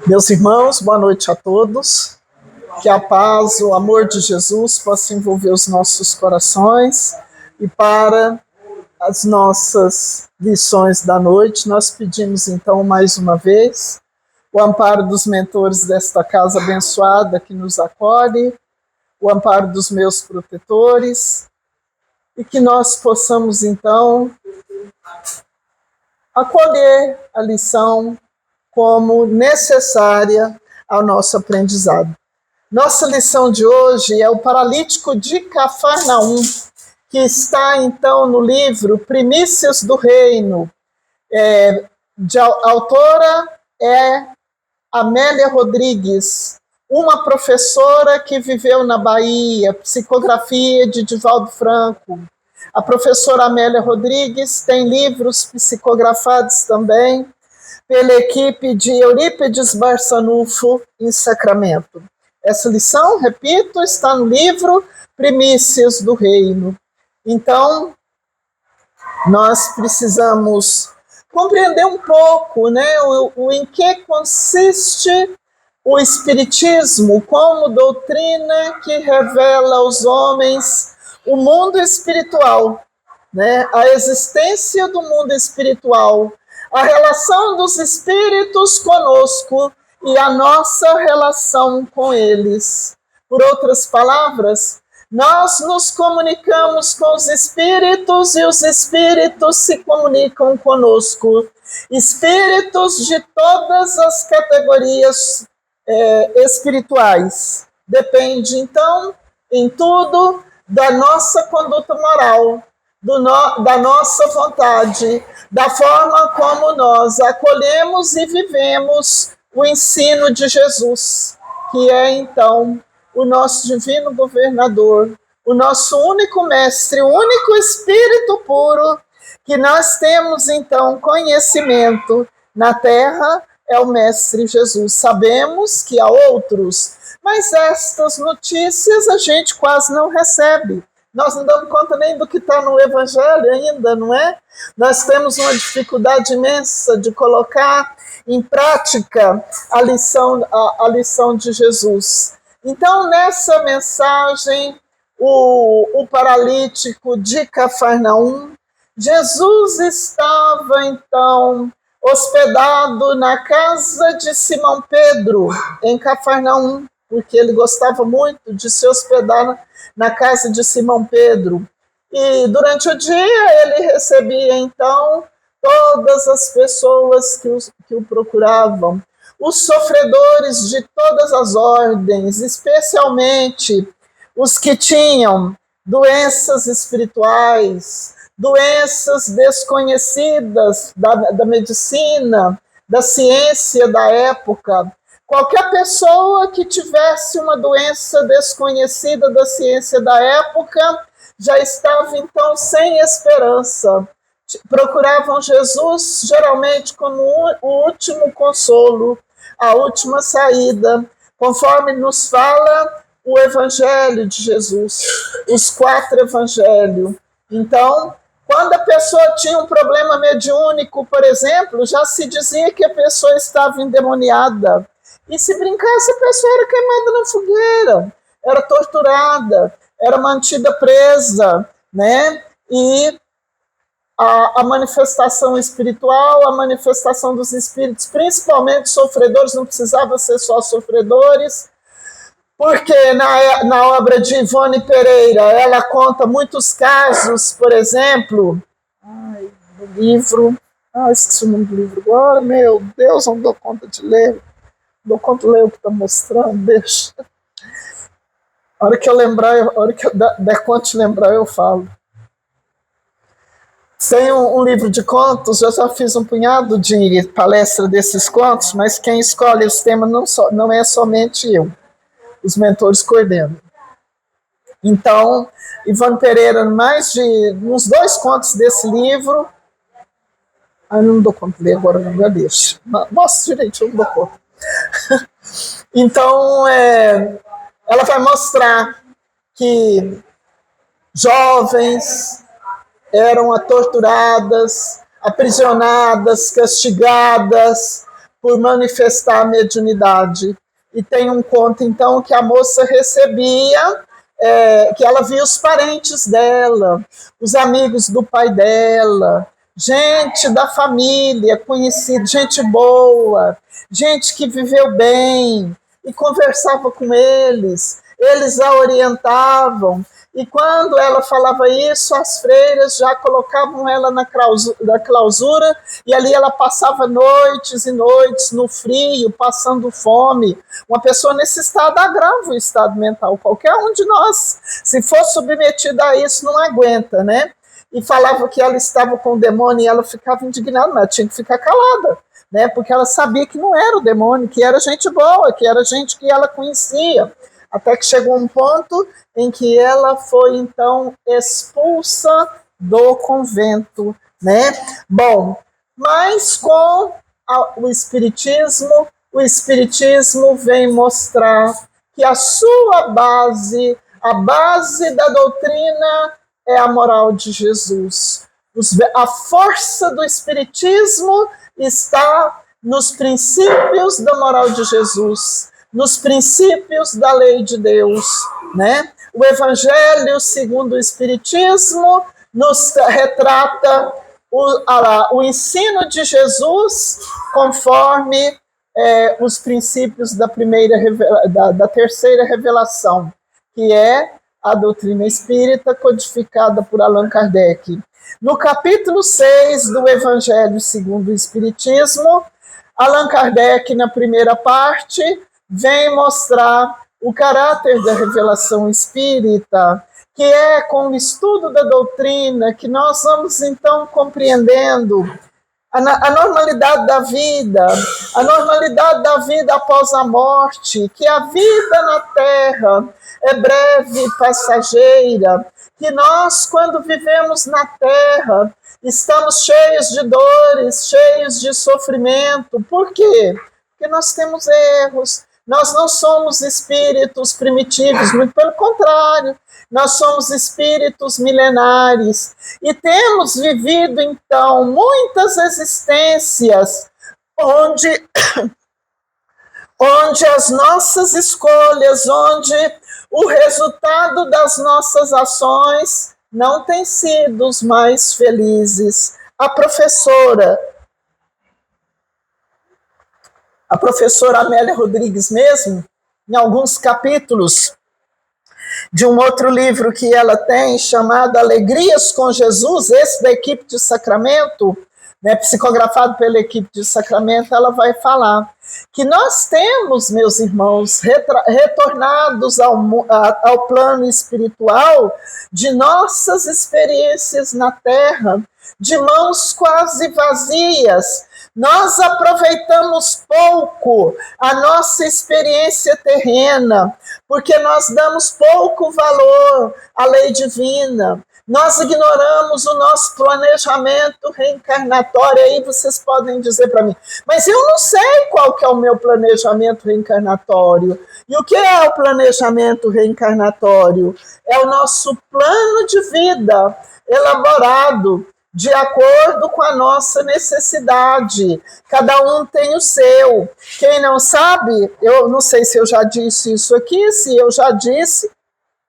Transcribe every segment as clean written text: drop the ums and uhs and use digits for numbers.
Meus irmãos, boa noite a todos. Que a paz, o amor de Jesus possa envolver os nossos corações. E para as nossas lições da noite, nós pedimos então mais uma vez o amparo dos mentores desta casa abençoada que nos acolhe, o amparo dos meus protetores, e que nós possamos então acolher a lição como necessária ao nosso aprendizado. Nossa lição de hoje é o paralítico de Cafarnaum, que está então no livro Primícias do Reino. A autora é Amélia Rodrigues, uma professora que viveu na Bahia, psicografia de Divaldo Franco. A professora Amélia Rodrigues tem livros psicografados também pela equipe de Eurípides Barçanufo, em Sacramento. Essa lição, repito, está no livro Primícias do Reino. Então, nós precisamos compreender um pouco, né, em que consiste o Espiritismo como doutrina que revela aos homens o mundo espiritual, né, a existência do mundo espiritual, a relação dos espíritos conosco e a nossa relação com eles. Por outras palavras, nós nos comunicamos com os espíritos e os espíritos se comunicam conosco. Espíritos de todas as categorias espirituais. Depende, então, em tudo, da nossa conduta moral, da nossa vontade, da forma como nós acolhemos e vivemos o ensino de Jesus, que é, então, o nosso divino governador, o nosso único mestre, o único espírito puro que nós temos, então, conhecimento na terra, é o mestre Jesus. Sabemos que há outros, mas estas notícias a gente quase não recebe. Nós não damos conta nem do que está no Evangelho ainda, não é? Nós temos uma dificuldade imensa de colocar em prática a lição de Jesus. Então, nessa mensagem, o paralítico de Cafarnaum, Jesus estava, então, hospedado na casa de Simão Pedro, em Cafarnaum, porque ele gostava muito de se hospedar na casa de Simão Pedro. E durante o dia ele recebia, então, todas as pessoas que o procuravam, os sofredores de todas as ordens, especialmente os que tinham doenças espirituais, doenças desconhecidas da medicina, da ciência da época. Qualquer pessoa que tivesse uma doença desconhecida da ciência da época já estava, então, sem esperança. Procuravam Jesus, geralmente, como o último consolo, a última saída, conforme nos fala o Evangelho de Jesus, os 4 Evangelhos. Então, quando a pessoa tinha um problema mediúnico, por exemplo, já se dizia que a pessoa estava endemoniada. E se brincasse, a pessoa era queimada na fogueira, era torturada, era mantida presa, né? E a manifestação espiritual, a manifestação dos espíritos, principalmente sofredores, não precisava ser só sofredores, porque na obra de Ivone Pereira, ela conta muitos casos, por exemplo, do livro, esqueci o nome do livro agora, meu Deus, não dou conta de ler, não dou conta de ler o que está mostrando, deixa. A hora que eu lembrar, a hora que eu der conta de lembrar, eu falo. Tem um livro de contos, eu já fiz um punhado de palestra desses contos, mas quem escolhe os temas não é somente eu. Os mentores coordenam. Então, Ivone Pereira, mais de uns 2 contos desse livro, eu não dou conta de ler agora, não deixa. Nossa, gente, eu não dou conta. Então, ela vai mostrar que jovens eram torturadas, aprisionadas, castigadas por manifestar a mediunidade. E tem um conto, então, que a moça recebia, que ela via os parentes dela, os amigos do pai dela, gente da família, conhecida, gente boa, gente que viveu bem, e conversava com eles a orientavam, e quando ela falava isso, as freiras já colocavam ela na clausura, e ali ela passava noites e noites no frio, passando fome. Uma pessoa nesse estado agrava o estado mental. Qualquer um de nós, se for submetido a isso, não aguenta, né? E falava que ela estava com o demônio, e ela ficava indignada, mas ela tinha que ficar calada, né? Porque ela sabia que não era o demônio, que era gente boa, que era gente que ela conhecia. Até que chegou um ponto em que ela foi, então, expulsa do convento, né? Bom, mas com o Espiritismo vem mostrar que a sua base, a base da doutrina, é a moral de Jesus. A força do Espiritismo está nos princípios da moral de Jesus, nos princípios da lei de Deus, né? O Evangelho, segundo o Espiritismo, nos retrata o ensino de Jesus conforme os princípios da terceira revelação, que é a doutrina espírita codificada por Allan Kardec. No capítulo 6 do Evangelho segundo o Espiritismo, Allan Kardec, na primeira parte, vem mostrar o caráter da revelação espírita, que é com o estudo da doutrina que nós vamos, então, compreendendo a normalidade da vida após a morte, que a vida na Terra é breve e passageira, que nós, quando vivemos na Terra, estamos cheios de dores, cheios de sofrimento. Por quê? Porque nós temos erros. Nós não somos espíritos primitivos, muito pelo contrário, nós somos espíritos milenares e temos vivido, então, muitas existências onde as nossas escolhas, onde o resultado das nossas ações não tem sido os mais felizes. A professora Amélia Rodrigues mesmo, em alguns capítulos de um outro livro que ela tem, chamado Alegrias com Jesus, esse da equipe de Sacramento, né, psicografado pela equipe de Sacramento, ela vai falar que nós temos, meus irmãos, retornados ao plano espiritual de nossas experiências na Terra, de mãos quase vazias. Nós aproveitamos pouco a nossa experiência terrena, porque nós damos pouco valor à lei divina. Nós ignoramos o nosso planejamento reencarnatório. Aí vocês podem dizer para mim, mas eu não sei qual que é o meu planejamento reencarnatório. E o que é o planejamento reencarnatório? É o nosso plano de vida elaborado de acordo com a nossa necessidade. Cada um tem o seu. Quem não sabe, eu não sei se eu já disse isso aqui, se eu já disse,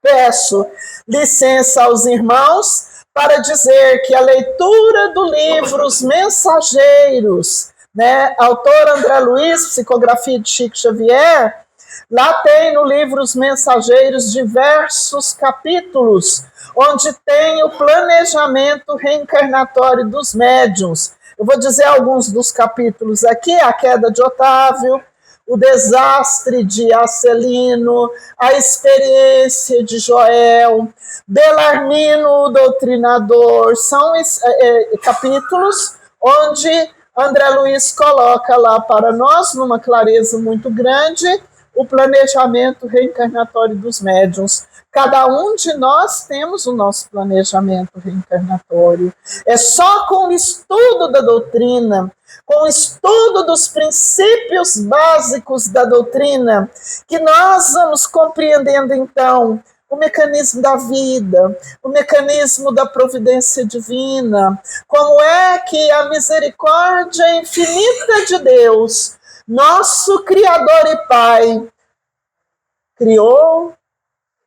peço licença aos irmãos para dizer que a leitura do livro Os Mensageiros, né, autor André Luiz, psicografia de Chico Xavier, lá tem no livro Os Mensageiros diversos capítulos onde tem o planejamento reencarnatório dos médiuns. Eu vou dizer alguns dos capítulos aqui: a queda de Otávio, o desastre de Acelino, a experiência de Joel, Belarmino, o doutrinador. São capítulos onde André Luiz coloca lá para nós, numa clareza muito grande, o planejamento reencarnatório dos médiuns. Cada um de nós temos o nosso planejamento reencarnatório. É só com o estudo da doutrina, com o estudo dos princípios básicos da doutrina, que nós vamos compreendendo, então, o mecanismo da vida, o mecanismo da providência divina, como é que a misericórdia infinita de Deus nosso Criador e Pai, criou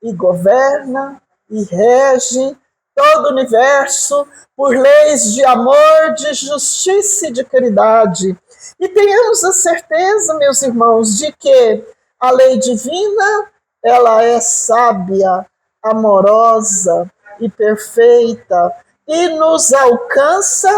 e governa e rege todo o universo por leis de amor, de justiça e de caridade. E tenhamos a certeza, meus irmãos, de que a lei divina, ela é sábia, amorosa e perfeita e nos alcança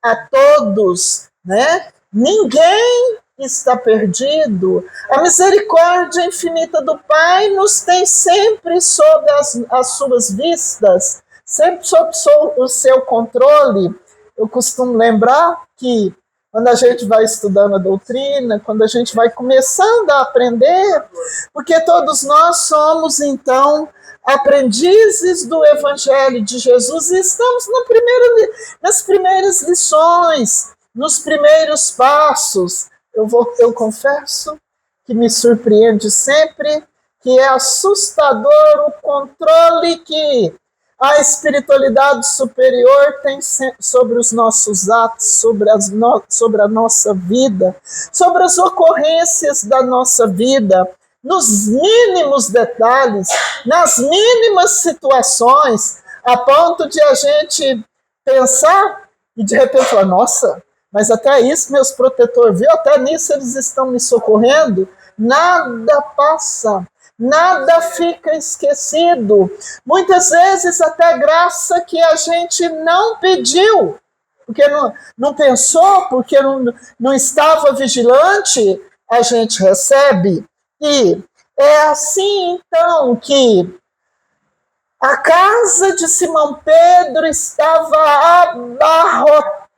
a todos, né? Ninguém está perdido. A misericórdia infinita do Pai nos tem sempre sob as suas vistas, sempre sob o seu controle. Eu costumo lembrar que quando a gente vai estudando a doutrina, quando a gente vai começando a aprender, porque todos nós somos, então, aprendizes do Evangelho de Jesus e estamos nas primeiras lições, nos primeiros passos. Eu confesso que me surpreende sempre, que é assustador o controle que a espiritualidade superior tem sobre os nossos atos, sobre a nossa vida, sobre as ocorrências da nossa vida, nos mínimos detalhes, nas mínimas situações, a ponto de a gente pensar e de repente falar, nossa, mas até isso meus protetores, viu? Até nisso eles estão me socorrendo. Nada passa, nada fica esquecido. Muitas vezes até graça que a gente não pediu, porque não pensou, porque não estava vigilante, a gente recebe. E é assim, então, que a casa de Simão Pedro estava abarrotada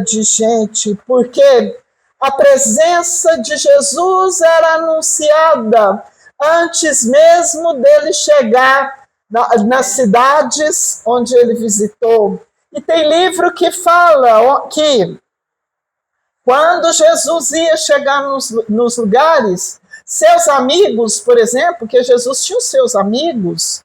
de gente, porque a presença de Jesus era anunciada antes mesmo dele chegar nas cidades onde ele visitou. E tem livro que fala que quando Jesus ia chegar nos lugares, seus amigos, por exemplo, que Jesus tinha os seus amigos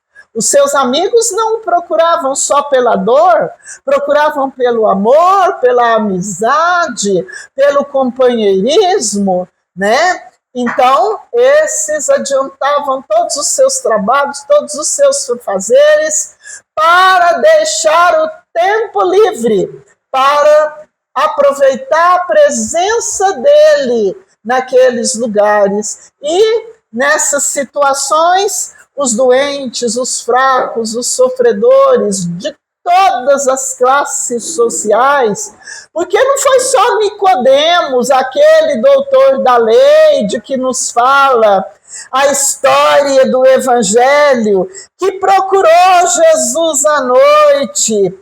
não o procuravam só pela dor, procuravam pelo amor, pela amizade, pelo companheirismo, né? Então, esses adiantavam todos os seus trabalhos, todos os seus fazeres, para deixar o tempo livre, para aproveitar a presença dele naqueles lugares. E, nessas situações, os doentes, os fracos, os sofredores, de todas as classes sociais, porque não foi só Nicodemos, aquele doutor da lei, de que nos fala a história do Evangelho, que procurou Jesus à noite,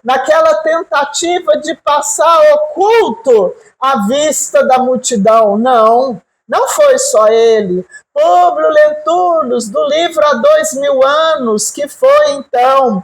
naquela tentativa de passar oculto à vista da multidão. Não foi só ele. Públio Lentulus, do livro Há 2000 anos, que foi, então,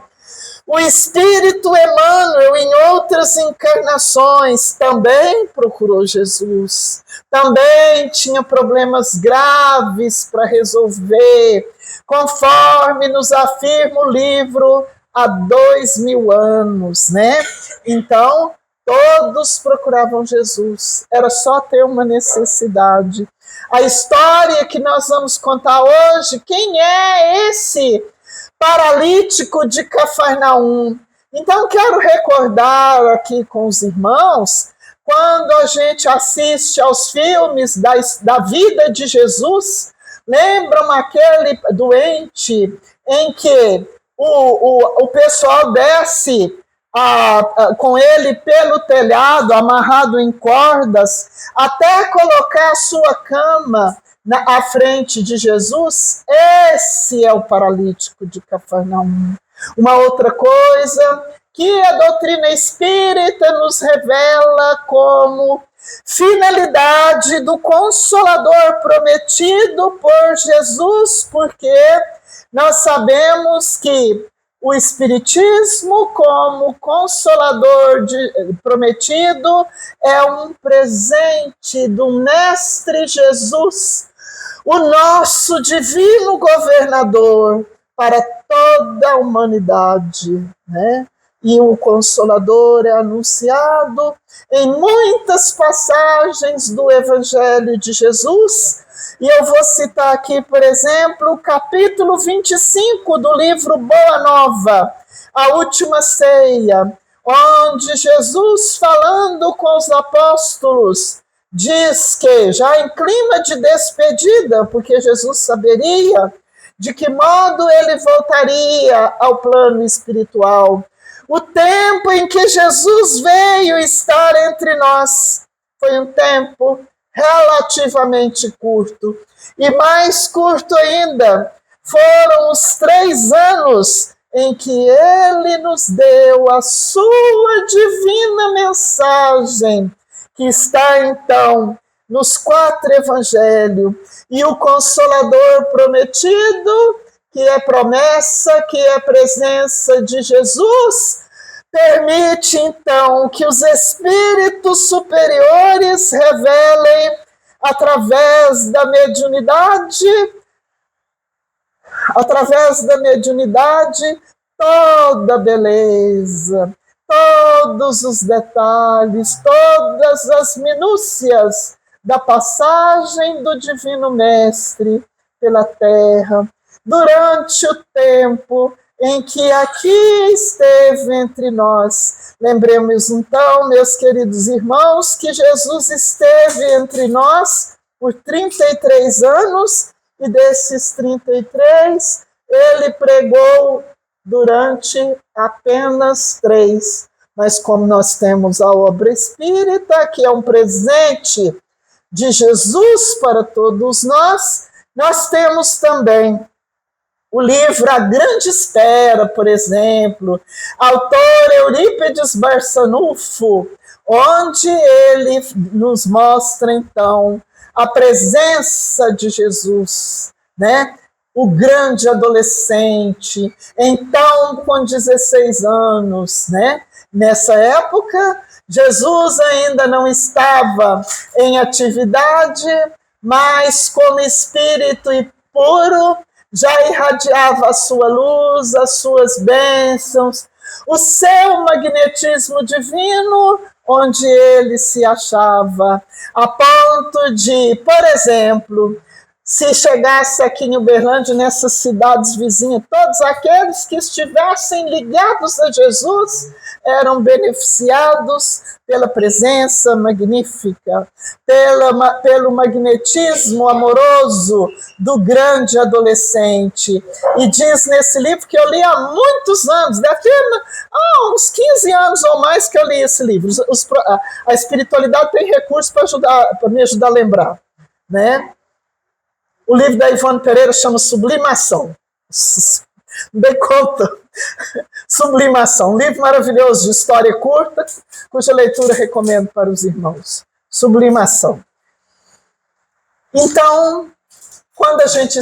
o Espírito Emmanuel, em outras encarnações, também procurou Jesus. Também tinha problemas graves para resolver, conforme nos afirma o livro Há 2000 anos, né? Então, todos procuravam Jesus. Era só ter uma necessidade. A história que nós vamos contar hoje, quem é esse paralítico de Cafarnaum? Então, quero recordar aqui com os irmãos, quando a gente assiste aos filmes da vida de Jesus, lembram aquele doente em que o pessoal desce com ele pelo telhado, amarrado em cordas, até colocar a sua cama à frente de Jesus? Esse é o paralítico de Cafarnaum. Uma outra coisa que a doutrina espírita nos revela como finalidade do Consolador prometido por Jesus, porque nós sabemos que o Espiritismo, como Consolador prometido, é um presente do Mestre Jesus, o nosso divino governador, para toda a humanidade, né? E o Consolador é anunciado em muitas passagens do Evangelho de Jesus. E eu vou citar aqui, por exemplo, o capítulo 25 do livro Boa Nova, a última ceia, onde Jesus, falando com os apóstolos, diz que, já em clima de despedida, porque Jesus saberia de que modo ele voltaria ao plano espiritual. O tempo em que Jesus veio estar entre nós foi um tempo relativamente curto. E mais curto ainda foram os 3 anos em que ele nos deu a sua divina mensagem, que está então nos 4 evangelhos, e o Consolador prometido, que é promessa, que é presença de Jesus, permite então que os espíritos superiores revelem através da mediunidade toda a beleza, todos os detalhes, todas as minúcias da passagem do Divino Mestre pela Terra, durante o tempo em que aqui esteve entre nós. Lembremos então, meus queridos irmãos, que Jesus esteve entre nós por 33 anos, e desses 33, ele pregou durante apenas 3. Mas como nós temos a obra espírita, que é um presente de Jesus para todos nós, nós temos também o livro A Grande Espera, por exemplo, autor Eurípides Barçanufo, onde ele nos mostra, então, a presença de Jesus, né? O grande adolescente, então com 16 anos, né? Nessa época, Jesus ainda não estava em atividade, mas como espírito puro, já irradiava a sua luz, as suas bênçãos, o seu magnetismo divino, onde ele se achava, a ponto de, por exemplo, se chegasse aqui em Uberlândia, nessas cidades vizinhas, todos aqueles que estivessem ligados a Jesus eram beneficiados pela presença magnífica, pelo magnetismo amoroso do grande adolescente. E diz nesse livro, que eu li há muitos anos, deve ter uns 15 anos ou mais que eu li esse livro. A espiritualidade tem recursos para me ajudar a lembrar, né? O livro da Ivone Pereira chama Sublimação. Não dei conta. Sublimação. Um livro maravilhoso de história curta, cuja leitura recomendo para os irmãos. Sublimação. Então, quando a gente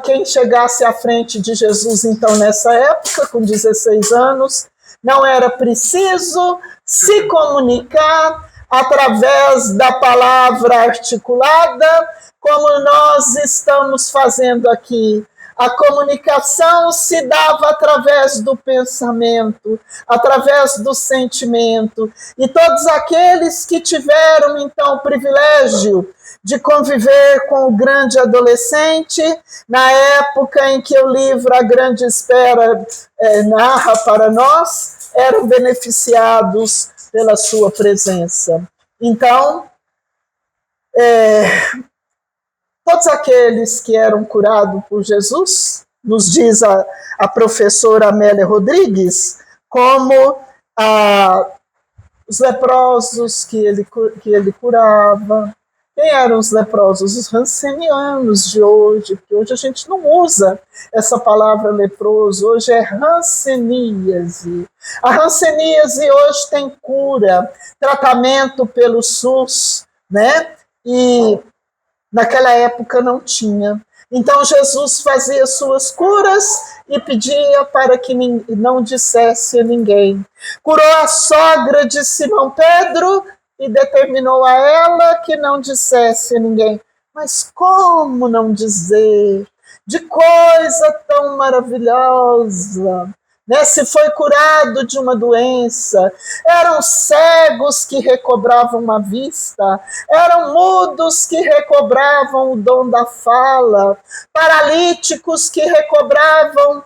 quem chegasse à frente de Jesus, então, nessa época, com 16 anos, não era preciso se comunicar através da palavra articulada, como nós estamos fazendo aqui. A comunicação se dava através do pensamento, através do sentimento. E todos aqueles que tiveram, então, o privilégio de conviver com o grande adolescente, na época em que o livro A Grande Espera narra para nós, eram beneficiados pela sua presença. Então, todos aqueles que eram curados por Jesus, nos diz a professora Amélia Rodrigues, como os leprosos que ele curava. Quem eram os leprosos? Os rancenianos de hoje, porque hoje a gente não usa essa palavra leproso, hoje é ranceníase. A ranceníase hoje tem cura, tratamento pelo SUS, né? E naquela época não tinha. Então Jesus fazia suas curas e pedia para que não dissesse a ninguém. Curou a sogra de Simão Pedro e determinou a ela que não dissesse a ninguém. Mas como não dizer? De coisa tão maravilhosa, né, se foi curado de uma doença, eram cegos que recobravam a vista, eram mudos que recobravam o dom da fala, paralíticos que recobravam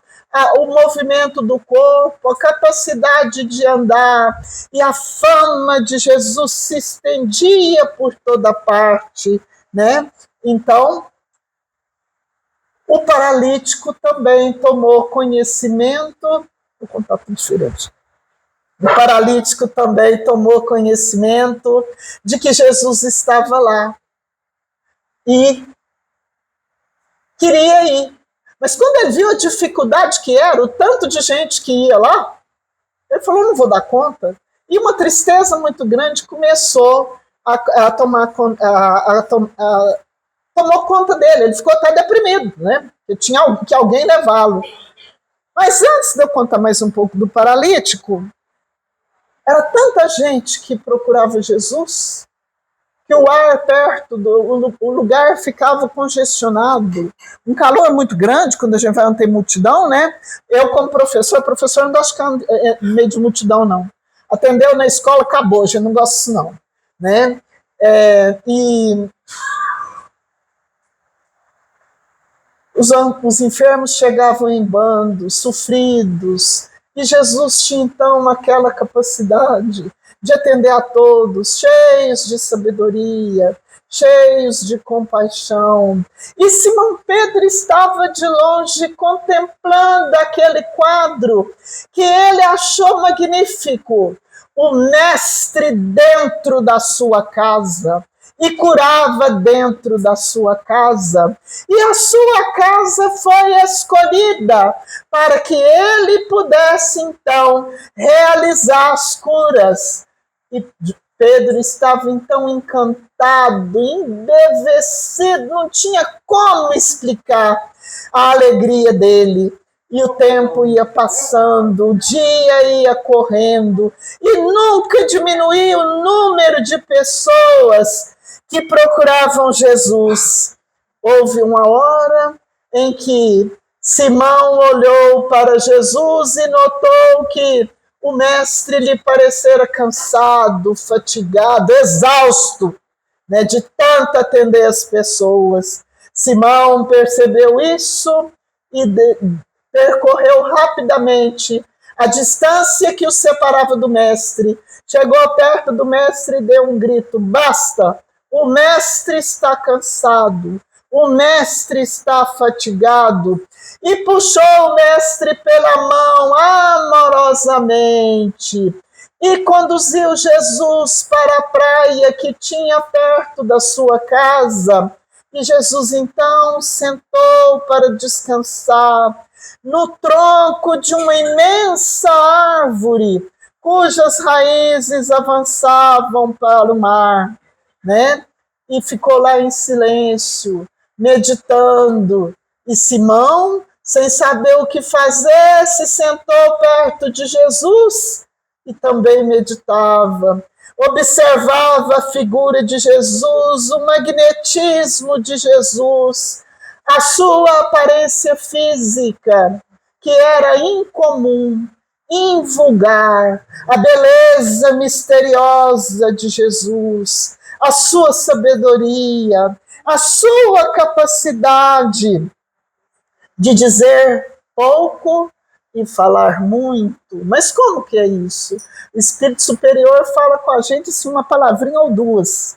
o movimento do corpo, a capacidade de andar, e a fama de Jesus se estendia por toda parte, né? Então, o paralítico também tomou conhecimento, vou contar tudo diferente. O paralítico também tomou conhecimento de que Jesus estava lá e queria ir. Mas quando ele viu a dificuldade que era, o tanto de gente que ia lá, ele falou, não vou dar conta. E uma tristeza muito grande começou a tomar tomou conta dele, ele ficou até deprimido, né? Que tinha que alguém levá-lo. Mas antes de eu contar mais um pouco do paralítico, era tanta gente que procurava Jesus, que o ar perto, o lugar ficava congestionado. Um calor muito grande, quando a gente vai não tem multidão, né? Eu, como professor não gosto de ficar no meio de multidão, não. Atendeu na escola, acabou, a gente não gosta disso, não. Né? E os enfermos chegavam em bandos, sofridos, e Jesus tinha então aquela capacidade de atender a todos, cheios de sabedoria, cheios de compaixão. E Simão Pedro estava de longe contemplando aquele quadro que ele achou magnífico, o mestre dentro da sua casa, e curava dentro da sua casa. E a sua casa foi escolhida para que ele pudesse, então, realizar as curas. E Pedro estava, então, encantado, embevecido, não tinha como explicar a alegria dele. E o tempo ia passando, o dia ia correndo, e nunca diminuía o número de pessoas que procuravam Jesus. Houve uma hora em que Simão olhou para Jesus e notou que o mestre lhe parecera cansado, fatigado, exausto, né, de tanto atender as pessoas. Simão percebeu isso e percorreu rapidamente a distância que o separava do mestre. Chegou perto do mestre e deu um grito: basta! O mestre está cansado, o mestre está fatigado. E puxou o mestre pela mão amorosamente e conduziu Jesus para a praia que tinha perto da sua casa. E Jesus então sentou para descansar no tronco de uma imensa árvore, cujas raízes avançavam para o mar, né? E ficou lá em silêncio, meditando. E Simão, sem saber o que fazer, se sentou perto de Jesus e também meditava. Observava a figura de Jesus, o magnetismo de Jesus, a sua aparência física, que era incomum, invulgar, a beleza misteriosa de Jesus, a sua sabedoria, a sua capacidade de dizer pouco e falar muito. Mas como que é isso? O Espírito Superior fala com a gente assim, uma palavrinha ou duas,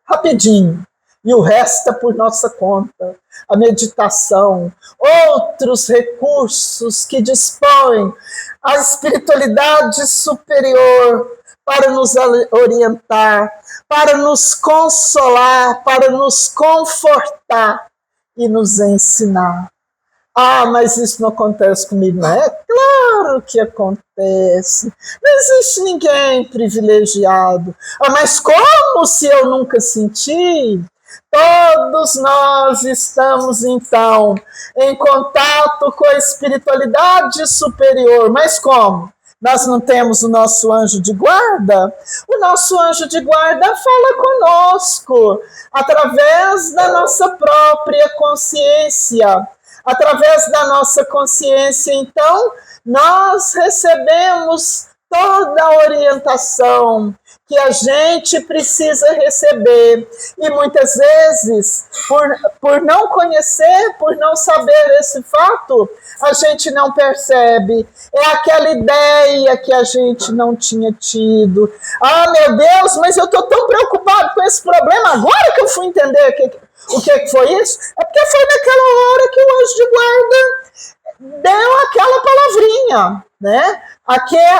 rapidinho, e o resto é por nossa conta. A meditação, outros recursos que dispõem a espiritualidade superior para nos orientar, para nos consolar, para nos confortar e nos ensinar. Ah, mas isso não acontece comigo, não é? Claro que acontece. Não existe ninguém privilegiado. Ah, mas como se eu nunca senti? Todos nós estamos, então, em contato com a espiritualidade superior. Mas como? Nós não temos o nosso anjo de guarda? O nosso anjo de guarda fala conosco através da nossa própria consciência, Através da nossa consciência, então, nós recebemos toda a orientação que a gente precisa receber. E muitas vezes, por não conhecer, por não saber esse fato, a gente não percebe. É aquela ideia que a gente não tinha tido. Ah, meu Deus, mas eu estou tão preocupado com esse problema agora que eu fui entender o que foi isso. É porque foi naquela hora que o anjo de guarda deu aquela palavrinha, né?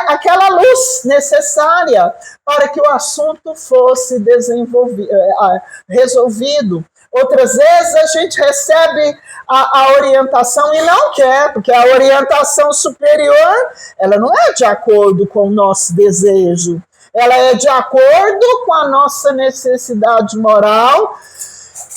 Aquela luz necessária para que o assunto fosse resolvido. Outras vezes a gente recebe a orientação e não quer, porque a orientação superior, ela não é de acordo com o nosso desejo, ela é de acordo com a nossa necessidade moral,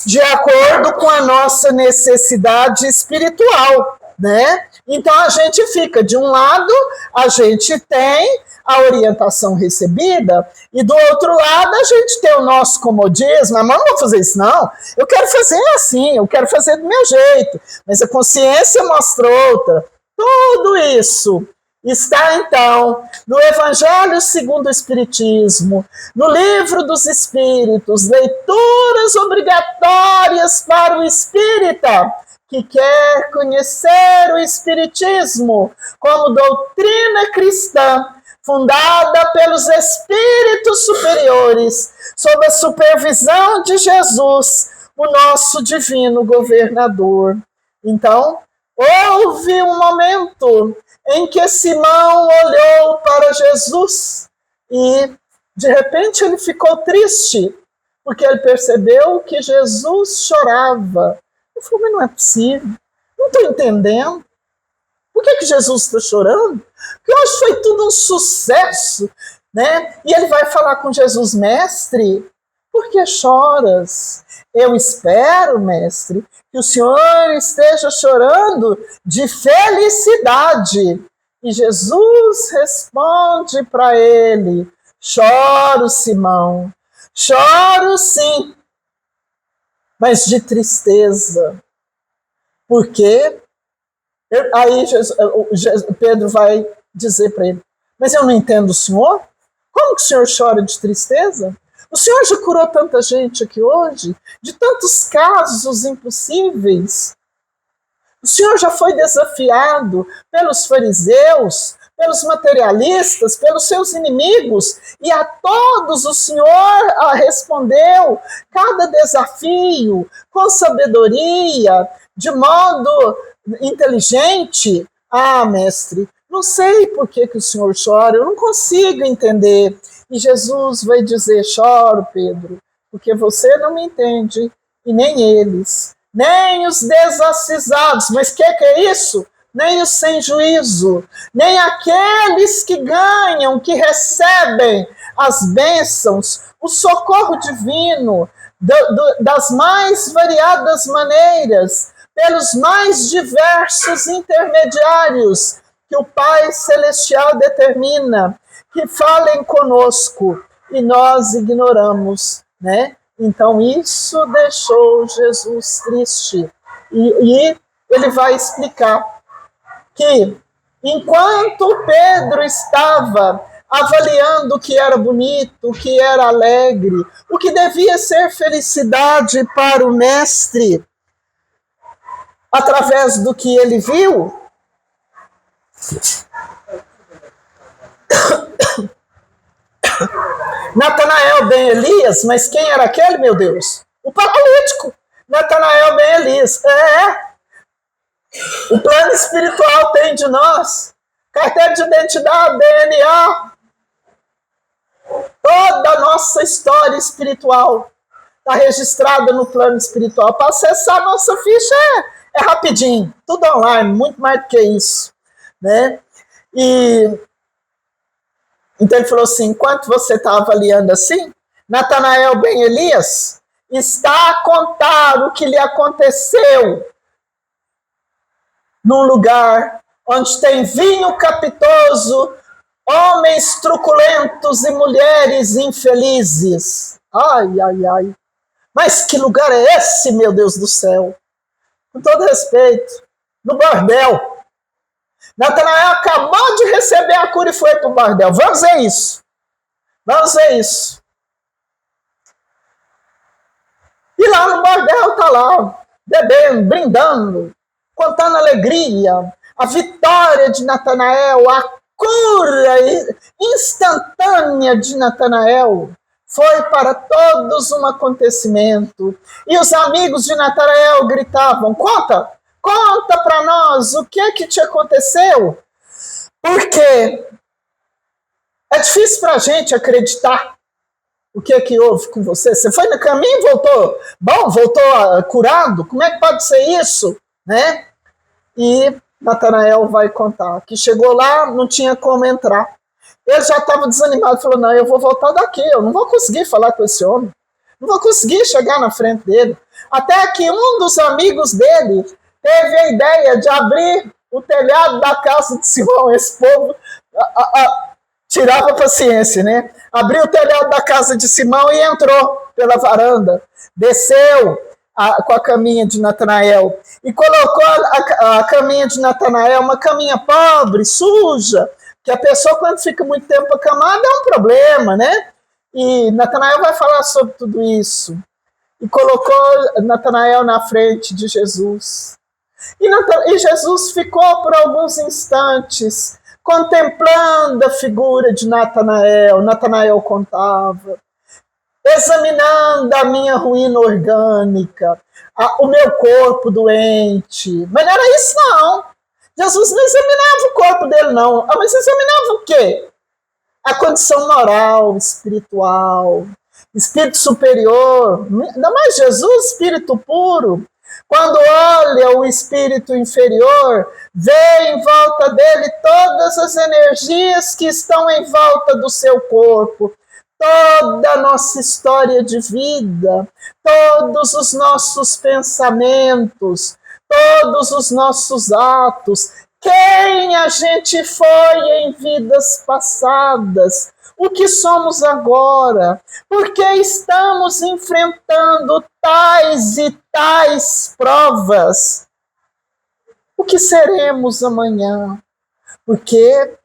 de acordo com a nossa necessidade espiritual, né? Então a gente fica, de um lado, a gente tem a orientação recebida, e do outro lado a gente tem o nosso comodismo. Mas não vou fazer isso, não. Eu quero fazer assim, eu quero fazer do meu jeito. Mas a consciência mostra outra. Tudo isso está, então, no Evangelho segundo o Espiritismo, no Livro dos Espíritos, leituras obrigatórias para o espírita que quer conhecer o Espiritismo como doutrina cristã, fundada pelos espíritos superiores, sob a supervisão de Jesus, o nosso divino governador. Então, houve um momento em que Simão olhou para Jesus e, de repente, ele ficou triste, porque ele percebeu que Jesus chorava. Ele falou, mas não é possível, não estou entendendo. Por que Jesus está chorando? Porque hoje foi tudo um sucesso, né? E ele vai falar com Jesus, mestre, por que choras? Eu espero, mestre, que o Senhor esteja chorando de felicidade. E Jesus responde para ele, choro, Simão, choro sim, mas de tristeza. Por quê? Aí Pedro vai dizer para ele, mas eu não entendo o senhor? Como que o senhor chora de tristeza? O senhor já curou tanta gente aqui hoje, de tantos casos impossíveis. O senhor já foi desafiado pelos fariseus, pelos materialistas, pelos seus inimigos, e a todos o senhor respondeu cada desafio com sabedoria, de modo inteligente. Ah, mestre, não sei por que o senhor chora, eu não consigo entender. E Jesus vai dizer, choro, Pedro, porque você não me entende, e nem eles, nem os desacisados. Mas que é isso? Nem os sem juízo, nem aqueles que ganham, que recebem as bênçãos, o socorro divino, das mais variadas maneiras, pelos mais diversos intermediários que o Pai Celestial determina, que falem conosco, e nós ignoramos, né? Então isso deixou Jesus triste. E ele vai explicar que, enquanto Pedro estava avaliando o que era bonito, o que era alegre, o que devia ser felicidade para o mestre, através do que ele viu, Natanael ben Elias, mas quem era aquele, meu Deus? O paralítico, Natanael ben Elias. O plano espiritual tem de nós, carteira de identidade, DNA, toda a nossa história espiritual está registrada no plano espiritual. Para acessar a nossa ficha é rapidinho, tudo online, muito mais do que isso, né? E então ele falou assim, enquanto você está avaliando assim, Natanael ben Elias está a contar o que lhe aconteceu num lugar onde tem vinho capitoso, homens truculentos e mulheres infelizes. Ai, ai, ai. Mas que lugar é esse, meu Deus do céu? Com todo respeito, no bordel. Natanael acabou de receber a cura e foi para o bordel. Vamos ver isso. Vamos ver isso. E lá no bordel está lá, bebendo, brindando, contando alegria, a vitória de Natanael, a cura instantânea de Natanael. Foi para todos um acontecimento. E os amigos de Natanael gritavam, conta para nós o que te aconteceu. Porque é difícil para a gente acreditar o que houve com você. Você foi no caminho e voltou bom, voltou curado? Como é que pode ser isso? Né? E Natanael vai contar que chegou lá, não tinha como entrar. Ele já estava desanimado, falou, não, eu vou voltar daqui, eu não vou conseguir falar com esse homem, não vou conseguir chegar na frente dele. Até que um dos amigos dele teve a ideia de abrir o telhado da casa de Simão. Esse povo tirava a paciência, né? Abriu o telhado da casa de Simão e entrou pela varanda, desceu com a caminha de Natanael e colocou a caminha de Natanael, uma caminha pobre, suja, que a pessoa, quando fica muito tempo acamada, é um problema, né? E Natanael vai falar sobre tudo isso. E colocou Natanael na frente de Jesus. E Jesus ficou por alguns instantes contemplando a figura de Natanael. Natanael contava, examinando a minha ruína orgânica, o meu corpo doente. Mas não era isso, não. Jesus não examinava o corpo dele, não. Mas examinava o quê? A condição moral, espiritual, espírito superior. Ainda mais Jesus, espírito puro. Quando olha o espírito inferior, vê em volta dele todas as energias que estão em volta do seu corpo. Toda a nossa história de vida, todos os nossos pensamentos, todos os nossos atos, quem a gente foi em vidas passadas, o que somos agora, porque estamos enfrentando tais e tais provas. O que seremos amanhã? Porque,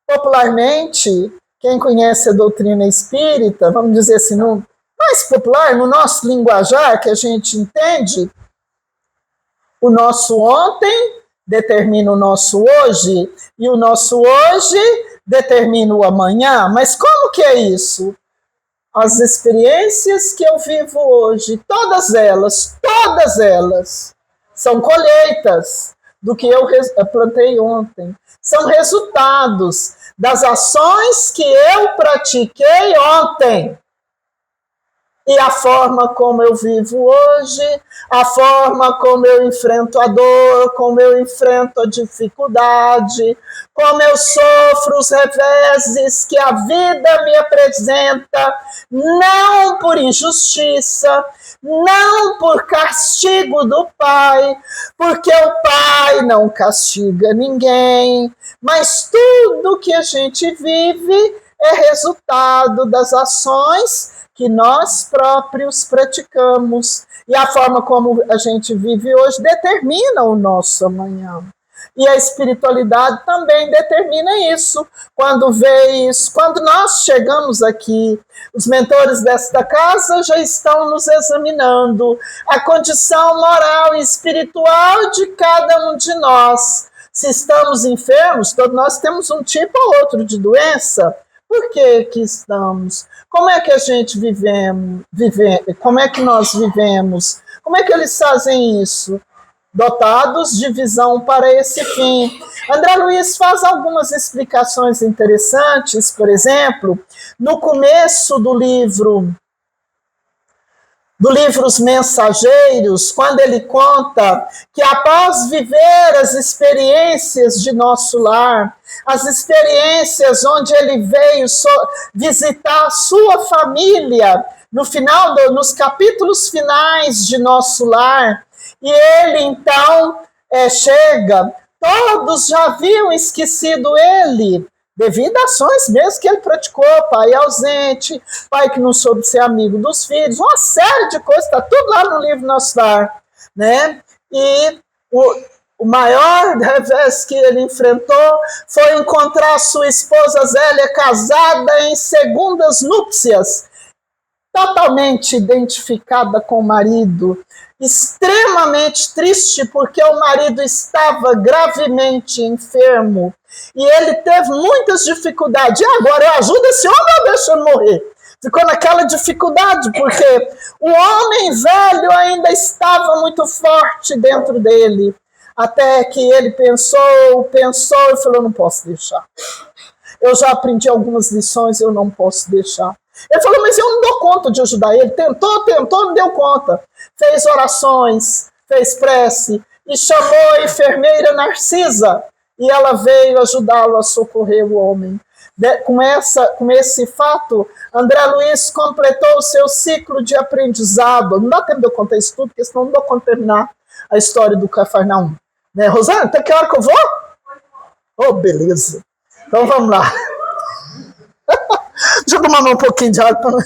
popularmente, quem conhece a doutrina espírita, vamos dizer assim, mais popular, no nosso linguajar, que a gente entende, o nosso ontem determina o nosso hoje, e o nosso hoje determina o amanhã. Mas como que é isso? As experiências que eu vivo hoje, todas elas, são colheitas do que eu plantei ontem. São resultados das ações que eu pratiquei ontem. E a forma como eu vivo hoje, a forma como eu enfrento a dor, como eu enfrento a dificuldade, como eu sofro os reveses que a vida me apresenta, não por injustiça, não por castigo do Pai, porque o Pai não castiga ninguém, mas tudo que a gente vive é resultado das ações que nós próprios praticamos. E a forma como a gente vive hoje determina o nosso amanhã. E a espiritualidade também determina isso. Quando vê isso, quando nós chegamos aqui, os mentores desta casa já estão nos examinando a condição moral e espiritual de cada um de nós. Se estamos enfermos, todos nós temos um tipo ou outro de doença. Por que estamos? Como é que a gente vive? Como é que nós vivemos? Como é que eles fazem isso? Dotados de visão para esse fim. André Luiz faz algumas explicações interessantes, por exemplo, no começo do livro Os Mensageiros, quando ele conta que após viver as experiências de nosso lar, as experiências onde ele veio visitar a sua família, nos capítulos finais de Nosso Lar, e ele então chega, todos já haviam esquecido ele, devido a ações mesmo que ele praticou, pai ausente, pai que não soube ser amigo dos filhos, uma série de coisas, está tudo lá no livro Nosso Lar, né? E O maior revés que ele enfrentou foi encontrar sua esposa Zélia casada em segundas núpcias, totalmente identificada com o marido, extremamente triste porque o marido estava gravemente enfermo e ele teve muitas dificuldades. E agora eu ajudo esse homem ou deixo ele morrer? Ficou naquela dificuldade porque o homem velho ainda estava muito forte dentro dele, até que ele pensou e falou, não posso deixar. Eu já aprendi algumas lições, eu não posso deixar. Ele falou, mas eu não dou conta de ajudar ele. Tentou, não deu conta. Fez orações, fez prece e chamou a enfermeira Narcisa. E ela veio ajudá-lo a socorrer o homem. Com esse fato, André Luiz completou o seu ciclo de aprendizado. Não dá tempo de eu contar isso tudo, porque senão não dou conta de terminar a história do Cafarnaum. Né, Rosana, até que hora que eu vou? Oh, beleza. Então vamos lá. Deixa eu tomar um pouquinho de água.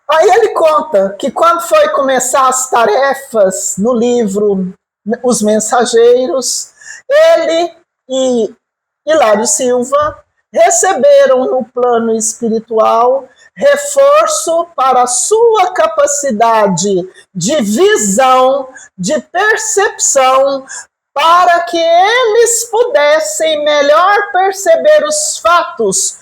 Aí ele conta que quando foi começar as tarefas no livro Os Mensageiros, ele e Hilário Silva receberam no plano espiritual reforço para a sua capacidade de visão, de percepção, para que eles pudessem melhor perceber os fatos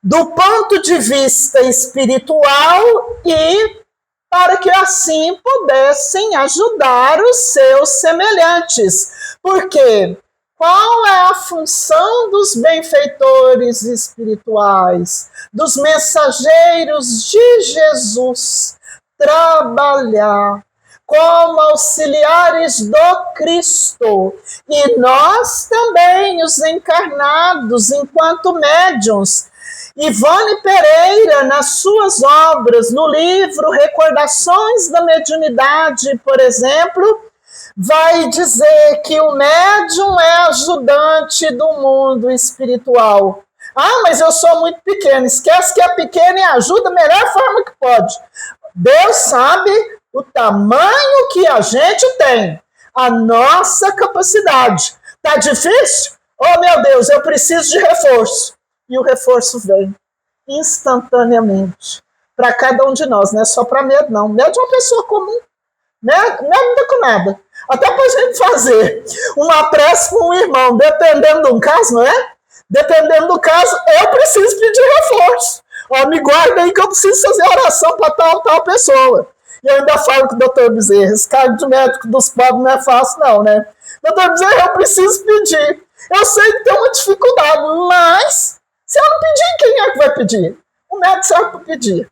do ponto de vista espiritual e para que assim pudessem ajudar os seus semelhantes. Porque qual é a função dos benfeitores espirituais, dos mensageiros de Jesus? Trabalhar como auxiliares do Cristo. E nós também, os encarnados, enquanto médiuns. Ivone Pereira, nas suas obras, no livro Recordações da Mediunidade, por exemplo, vai dizer que o médium é ajudante do mundo espiritual. Ah, mas eu sou muito pequeno. Esquece que é pequeno e ajuda da melhor forma que pode. Deus sabe o tamanho que a gente tem, a nossa capacidade. Tá difícil? Oh, meu Deus, eu preciso de reforço. E o reforço vem instantaneamente para cada um de nós, não é só para medo, não. Medo é uma pessoa comum, né? Não é com nada. Até para a gente fazer uma prece com um irmão, dependendo de um caso, não é? Dependendo do caso, eu preciso pedir reforço. Ó, me guarda aí que eu preciso fazer oração para tal pessoa. E eu ainda falo com o doutor Bezerra, esse cargo de médico dos pobres não é fácil, não, né? Doutor Bezerra, eu preciso pedir. Eu sei que tem uma dificuldade, mas se eu não pedir, quem é que vai pedir? O médico serve para pedir.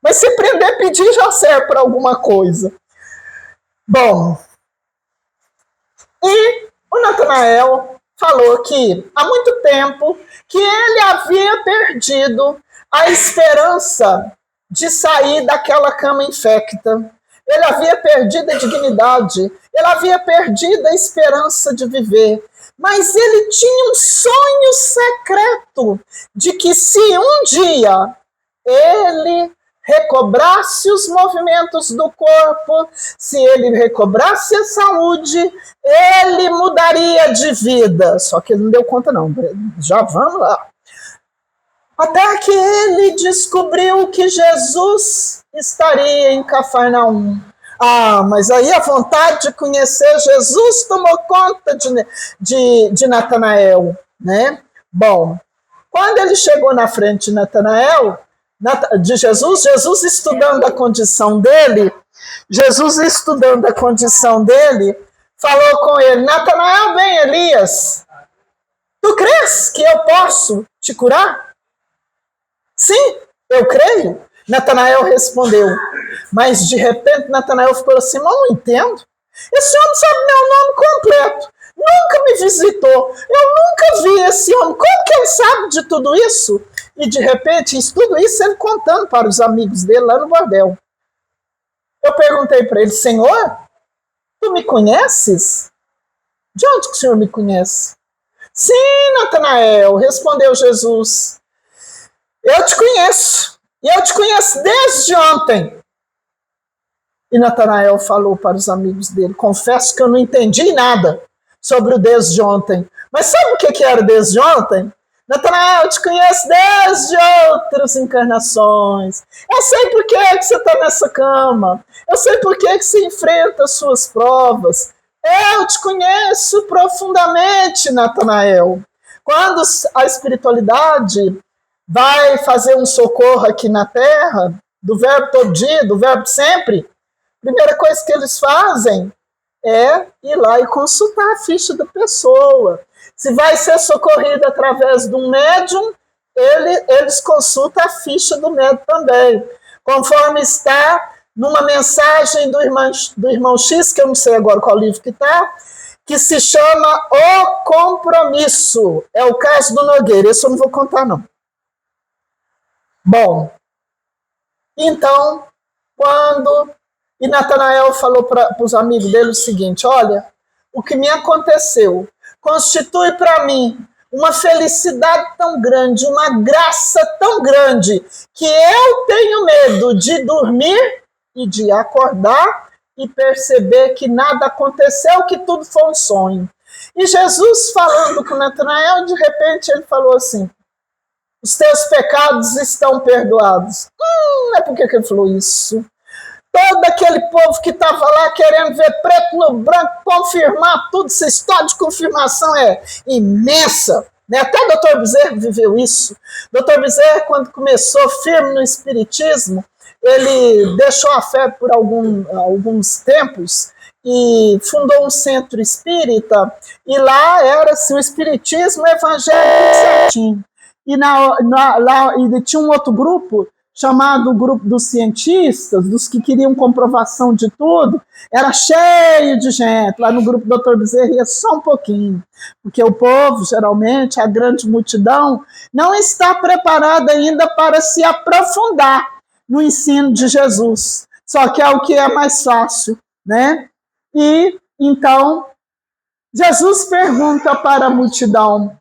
Mas se aprender a pedir, já serve para alguma coisa. Bom, e o Natanael falou que há muito tempo que ele havia perdido a esperança de sair daquela cama infecta. Ele havia perdido a dignidade, ele havia perdido a esperança de viver. Mas ele tinha um sonho secreto de que se um dia ele recobrasse os movimentos do corpo, se ele recobrasse a saúde, ele mudaria de vida. Só que ele não deu conta não, já vamos lá. Até que ele descobriu que Jesus estaria em Cafarnaum. Ah, mas aí a vontade de conhecer Jesus tomou conta de Natanael, né? Bom, quando ele chegou na frente de Natanael, de Jesus, Jesus estudando a condição dele, falou com ele, Natanael, vem Elias, tu crês que eu posso te curar? Sim, eu creio. Natanael respondeu, mas de repente Natanael ficou assim, não entendo. Esse homem sabe meu nome completo, nunca me visitou, eu nunca vi esse homem, como que ele sabe de tudo isso? E de repente, tudo isso ele contando para os amigos dele lá no bordel. Eu perguntei para ele, Senhor, tu me conheces? De onde que o Senhor me conhece? Sim, Natanael, respondeu Jesus, eu te conheço. E eu te conheço desde ontem. E Natanael falou para os amigos dele: confesso que eu não entendi nada sobre o desde ontem. Mas sabe o que era desde ontem? Natanael, eu te conheço desde outras encarnações. Eu sei por que você está nessa cama. Eu sei por que você enfrenta as suas provas. Eu te conheço profundamente, Natanael. Quando a espiritualidade vai fazer um socorro aqui na Terra, do verbo todo dia, do verbo sempre, a primeira coisa que eles fazem é ir lá e consultar a ficha da pessoa. Se vai ser socorrido através de um médium, eles consultam a ficha do médium também. Conforme está numa mensagem do irmão X, que eu não sei agora qual livro que está, que se chama O Compromisso. É o caso do Nogueira, esse eu não vou contar, não. Bom, então, quando... E Natanael falou para os amigos dele o seguinte: olha, o que me aconteceu constitui para mim uma felicidade tão grande, uma graça tão grande, que eu tenho medo de dormir e de acordar e perceber que nada aconteceu, que tudo foi um sonho. E Jesus, falando com Natanael, de repente ele falou assim: os teus pecados estão perdoados. Não é porque que ele falou isso. Todo aquele povo que estava lá querendo ver preto no branco, confirmar tudo, essa história de confirmação é imensa. Né? Até o Dr. Bezerra viveu isso. Dr. Bezerra, quando começou firme no espiritismo, ele deixou a fé por alguns tempos e fundou um centro espírita, e lá era-se o espiritismo evangélico certinho. E lá e tinha um outro grupo, chamado grupo dos cientistas, dos que queriam comprovação de tudo, era cheio de gente. Lá no grupo do Dr. Bezerra ia só um pouquinho, porque o povo, geralmente, a grande multidão, não está preparada ainda para se aprofundar no ensino de Jesus. Só que é o que é mais fácil, né? E, então, Jesus pergunta para a multidão: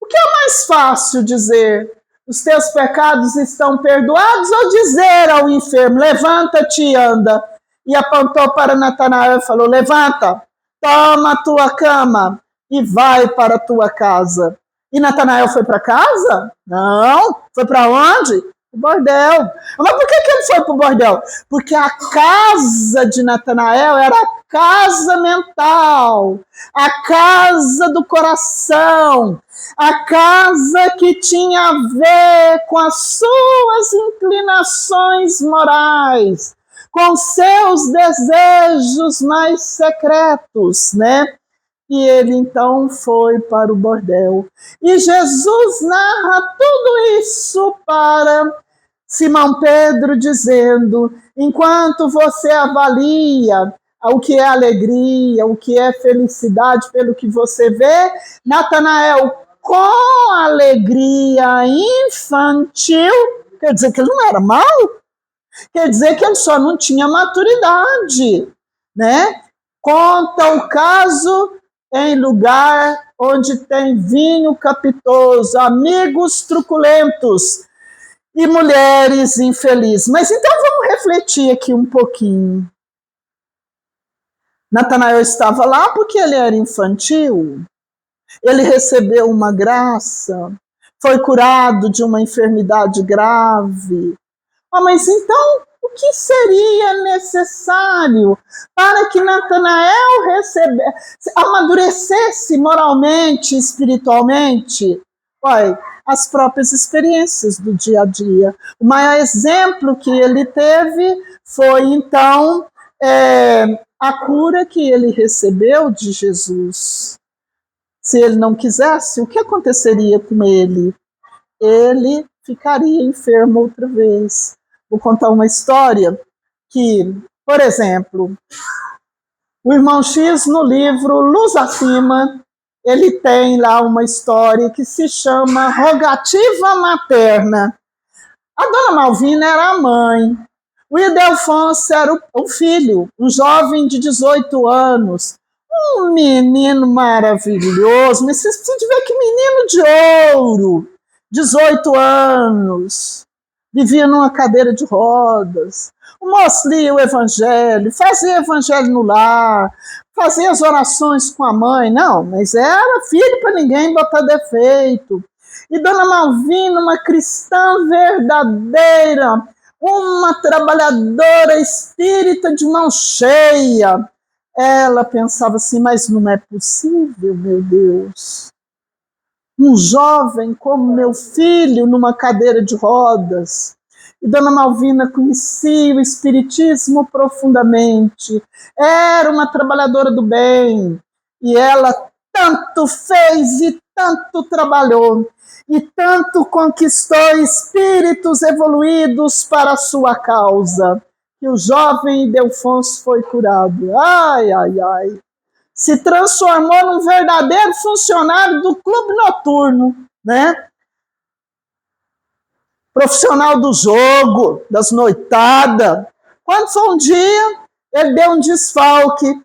o que é mais fácil dizer? Os teus pecados estão perdoados, ou dizer ao enfermo: levanta-te e anda? E apontou para Natanael e falou: levanta, toma a tua cama e vai para a tua casa. E Natanael foi para casa? Não. Foi para onde? O bordel. Mas por que ele foi para o bordel? Porque a casa de Natanael era a casa mental, a casa do coração, a casa que tinha a ver com as suas inclinações morais, com seus desejos mais secretos, né? E ele então foi para o bordel. E Jesus narra tudo isso para Simão Pedro, dizendo: enquanto você avalia o que é alegria, o que é felicidade pelo que você vê, Natanael, com alegria infantil, quer dizer que ele não era mau, quer dizer que ele só não tinha maturidade, né? Conta o caso em lugar onde tem vinho capitoso, amigos truculentos e mulheres infelizes. Mas então vamos refletir aqui um pouquinho. Natanael estava lá porque ele era infantil, ele recebeu uma graça, foi curado de uma enfermidade grave. Mas então, o que seria necessário para que Natanael amadurecesse moralmente, espiritualmente? Olha, as próprias experiências do dia a dia. O maior exemplo que ele teve foi, então, a cura que ele recebeu de Jesus. Se ele não quisesse, o que aconteceria com ele? Ele ficaria enfermo outra vez. Vou contar uma história que, por exemplo, o irmão X, no livro Luz Acima, ele tem lá uma história que se chama Rogativa Materna. A dona Malvina era a mãe, o Ildefonso era o filho, um jovem de 18 anos, um menino maravilhoso, mas vocês precisam ver que menino de ouro, 18 anos. vivia numa cadeira de rodas. O moço lia o evangelho, fazia evangelho no lar, fazia as orações com a mãe. Não, mas era filho para ninguém botar defeito. E Dona Malvina, uma cristã verdadeira, uma trabalhadora espírita de mão cheia. Ela pensava assim, mas não é possível, meu Deus. Um jovem como meu filho numa cadeira de rodas. E Dona Malvina conhecia o espiritismo profundamente. Era uma trabalhadora do bem. E ela tanto fez e tanto trabalhou. E tanto conquistou espíritos evoluídos para a sua causa, que o jovem Ildefonso foi curado. Ai, ai, ai. Se transformou num verdadeiro funcionário do clube noturno, né? Profissional do jogo, das noitadas. Quando foi um dia, ele deu um desfalque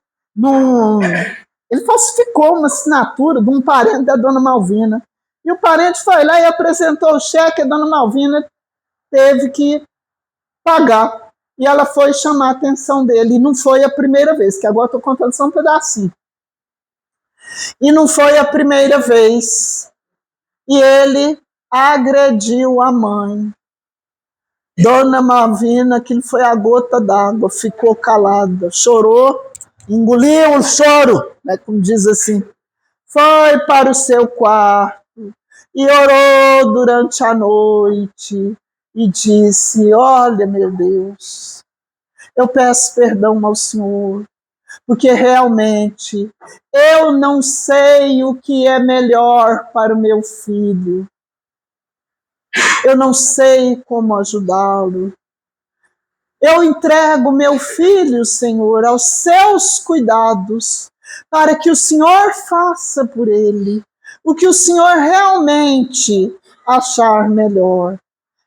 ele falsificou uma assinatura de um parente da Dona Malvina. E o parente foi lá e apresentou o cheque, a Dona Malvina teve que pagar. E ela foi chamar a atenção dele. E não foi a primeira vez, que agora estou contando só um pedacinho. E não foi a primeira vez. E ele agrediu a mãe. Dona Malvina, aquilo foi a gota d'água, ficou calada, chorou, engoliu o choro, né, como diz assim. Foi para o seu quarto e orou durante a noite e disse: olha, meu Deus, eu peço perdão ao Senhor, porque realmente eu não sei o que é melhor para o meu filho. Eu não sei como ajudá-lo. Eu entrego meu filho, Senhor, aos seus cuidados, para que o Senhor faça por ele o que o Senhor realmente achar melhor.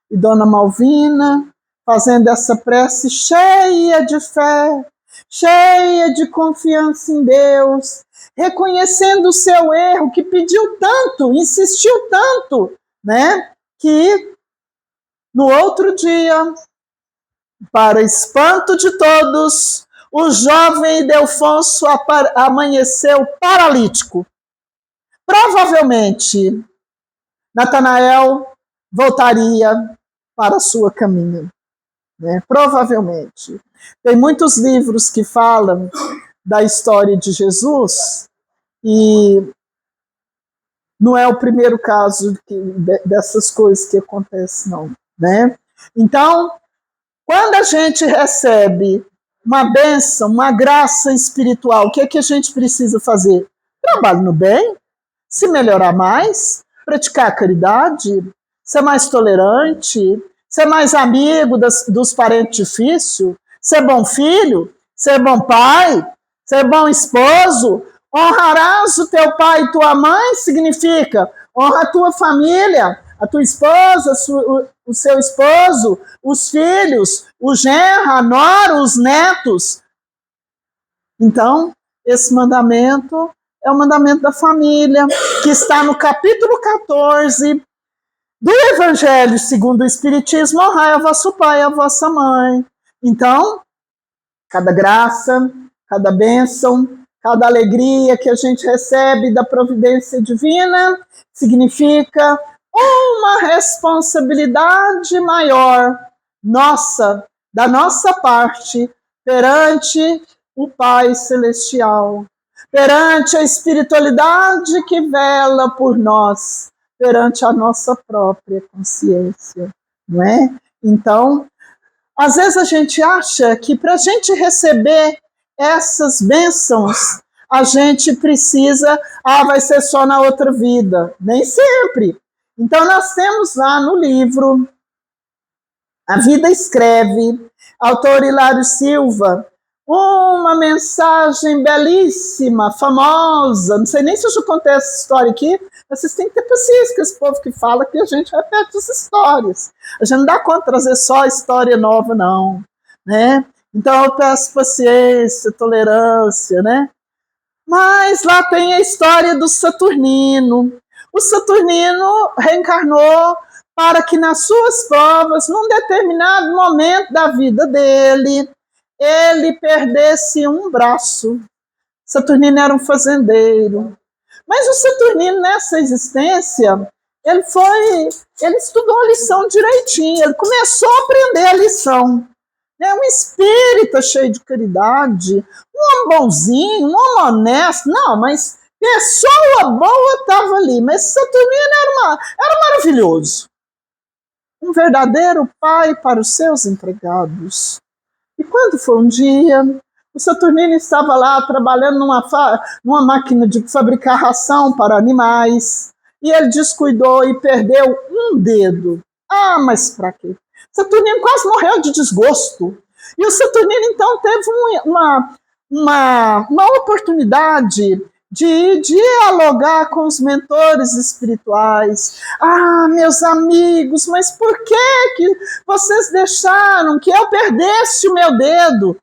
E Dona Malvina, fazendo essa prece cheia de fé, cheia de confiança em Deus, reconhecendo o seu erro, que pediu tanto, insistiu tanto, né? Que no outro dia, para espanto de todos, o jovem Ildefonso amanheceu paralítico. Provavelmente, Natanael voltaria para a sua caminho. Né? Provavelmente. Tem muitos livros que falam da história de Jesus e não é o primeiro caso dessas coisas que acontecem, não. Né? Então, quando a gente recebe uma bênção, uma graça espiritual, o que é que a gente precisa fazer? Trabalho no bem, se melhorar mais, praticar a caridade, ser mais tolerante, ser mais amigo dos parentes difíceis, ser bom filho, ser bom pai, ser bom esposo. Honrarás o teu pai e tua mãe significa honra a tua família, a tua esposa, o seu esposo, os filhos, o genro, a nora, os netos. Então, esse mandamento é o mandamento da família, que está no capítulo 14 do Evangelho segundo o Espiritismo: honrai a vosso pai e a vossa mãe. Então, cada graça, cada bênção, cada alegria que a gente recebe da providência divina significa uma responsabilidade maior nossa, da nossa parte, perante o Pai Celestial, perante a espiritualidade que vela por nós, perante a nossa própria consciência, não é? Então, às vezes a gente acha que para a gente receber essas bênçãos, a gente precisa, vai ser só na outra vida. Nem sempre. Então nós temos lá no livro A Vida Escreve, autor Hilário Silva, uma mensagem belíssima, famosa. Não sei nem se eu já contei essa história aqui, mas vocês têm que ter paciência com esse povo que fala que a gente repete as histórias. A gente não dá conta de trazer só história nova, não. Né? Então eu peço paciência, tolerância, né? Mas lá tem a história do Saturnino. O Saturnino reencarnou para que nas suas provas, num determinado momento da vida dele, ele perdesse um braço. Saturnino era um fazendeiro. Mas o Saturnino, nessa existência, ele estudou a lição direitinho, ele começou a aprender a lição. Um espírita cheio de caridade, um homem bonzinho, um homem honesto. Não, mas pessoa boa estava ali. Mas Saturnino era maravilhoso. Um verdadeiro pai para os seus empregados. E quando foi um dia, o Saturnino estava lá trabalhando numa máquina de fabricar ração para animais, e ele descuidou e perdeu um dedo. Ah, mas para quê? Saturnino quase morreu de desgosto. E o Saturnino, então, teve uma oportunidade de dialogar com os mentores espirituais. Ah, meus amigos, mas por que vocês deixaram que eu perdesse o meu dedo?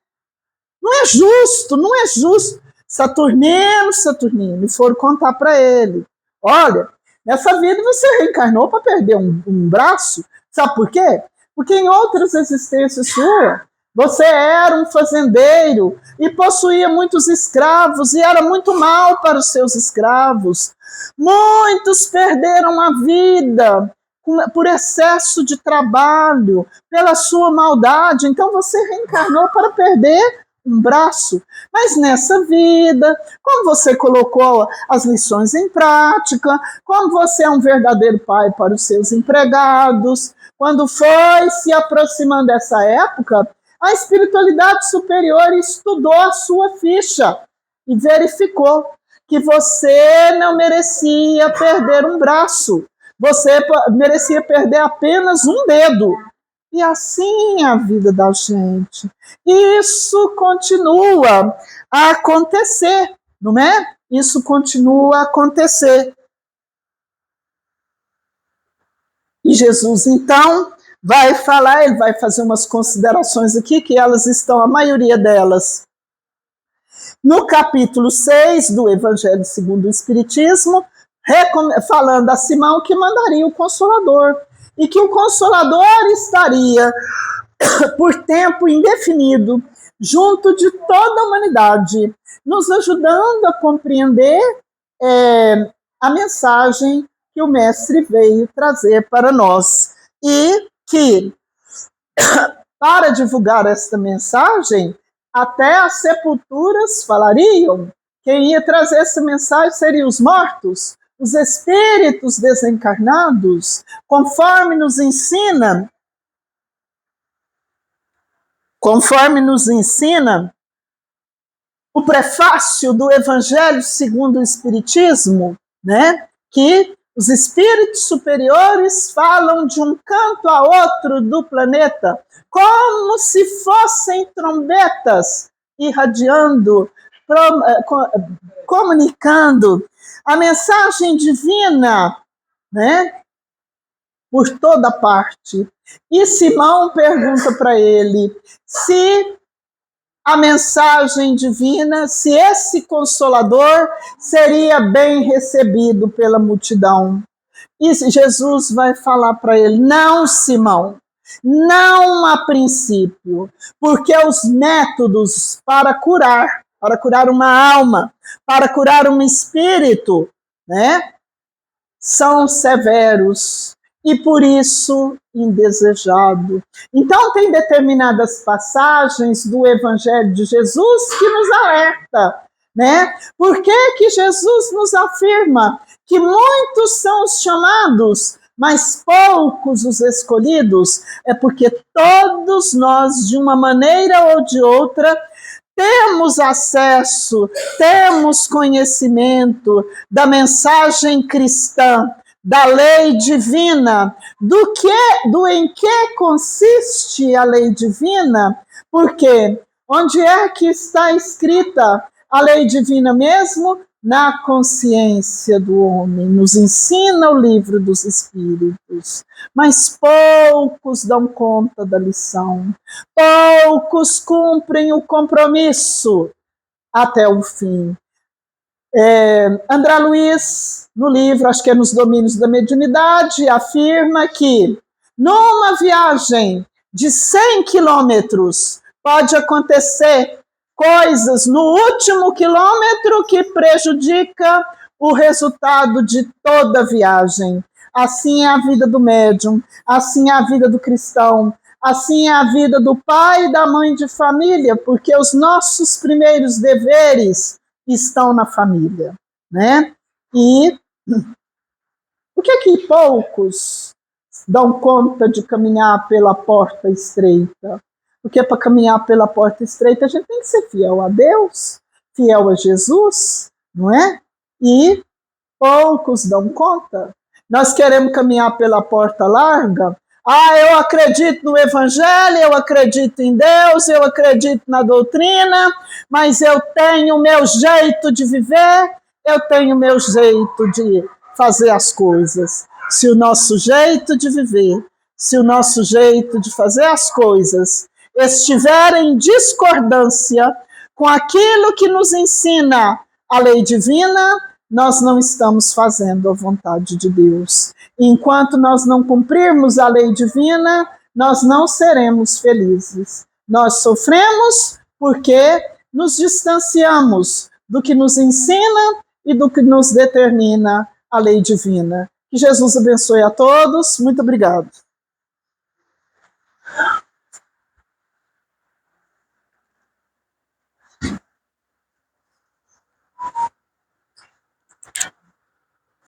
Não é justo, não é justo. Saturnino, e foram contar para ele. Olha, nessa vida você reencarnou para perder um braço. Sabe por quê? Porque em outras existências suas, você era um fazendeiro e possuía muitos escravos e era muito mal para os seus escravos. Muitos perderam a vida por excesso de trabalho, pela sua maldade. Então você reencarnou para perder um braço. Mas nessa vida, como você colocou as lições em prática, como você é um verdadeiro pai para os seus empregados, quando foi se aproximando dessa época, a espiritualidade superior estudou a sua ficha e verificou que você não merecia perder um braço, você merecia perder apenas um dedo. E assim é a vida da gente. Isso continua a acontecer, não é? Isso continua a acontecer. E Jesus, então, vai falar, ele vai fazer umas considerações aqui, que elas estão, a maioria delas, no capítulo 6 do Evangelho segundo o Espiritismo, falando a Simão que mandaria o Consolador, e que o Consolador estaria por tempo indefinido junto de toda a humanidade, nos ajudando a compreender a mensagem que o Mestre veio trazer para nós. E que, para divulgar esta mensagem, até as sepulturas falariam. Quem ia trazer essa mensagem seriam os mortos, os espíritos desencarnados, conforme nos ensina o prefácio do Evangelho segundo o Espiritismo, né? Que os espíritos superiores falam de um canto a outro do planeta, como se fossem trombetas irradiando, comunicando a mensagem divina, né? Por toda parte. E Simão pergunta para ele se a mensagem divina, se esse Consolador seria bem recebido pela multidão. E Jesus vai falar para ele: não, Simão, não a princípio, porque os métodos para curar uma alma, para curar um espírito, né, são severos e por isso indesejado. Então tem determinadas passagens do Evangelho de Jesus que nos alerta, né? Por que Jesus nos afirma que muitos são os chamados, mas poucos os escolhidos? É porque todos nós, de uma maneira ou de outra, temos acesso, temos conhecimento da mensagem cristã, da lei divina, do em que consiste a lei divina, porque onde é que está escrita a lei divina mesmo? Na consciência do homem, nos ensina o livro dos Espíritos, mas poucos dão conta da lição, poucos cumprem o compromisso até o fim. André Luiz, no livro, acho que é Nos Domínios da Mediunidade, afirma que numa viagem de 100 quilômetros pode acontecer coisas no último quilômetro que prejudica o resultado de toda a viagem. Assim é a vida do médium, assim é a vida do cristão, assim é a vida do pai e da mãe de família, porque os nossos primeiros deveres estão na família, né? E por que poucos dão conta de caminhar pela porta estreita? Porque para caminhar pela porta estreita a gente tem que ser fiel a Deus, fiel a Jesus, não é? E poucos dão conta. Nós queremos caminhar pela porta larga. Eu acredito no Evangelho, eu acredito em Deus, eu acredito na doutrina, mas eu tenho o meu jeito de viver, eu tenho o meu jeito de fazer as coisas. Se o nosso jeito de viver, se o nosso jeito de fazer as coisas estiver em discordância com aquilo que nos ensina a lei divina, nós não estamos fazendo a vontade de Deus. Enquanto nós não cumprirmos a lei divina, nós não seremos felizes. Nós sofremos porque nos distanciamos do que nos ensina e do que nos determina a lei divina. Que Jesus abençoe a todos. Muito obrigado.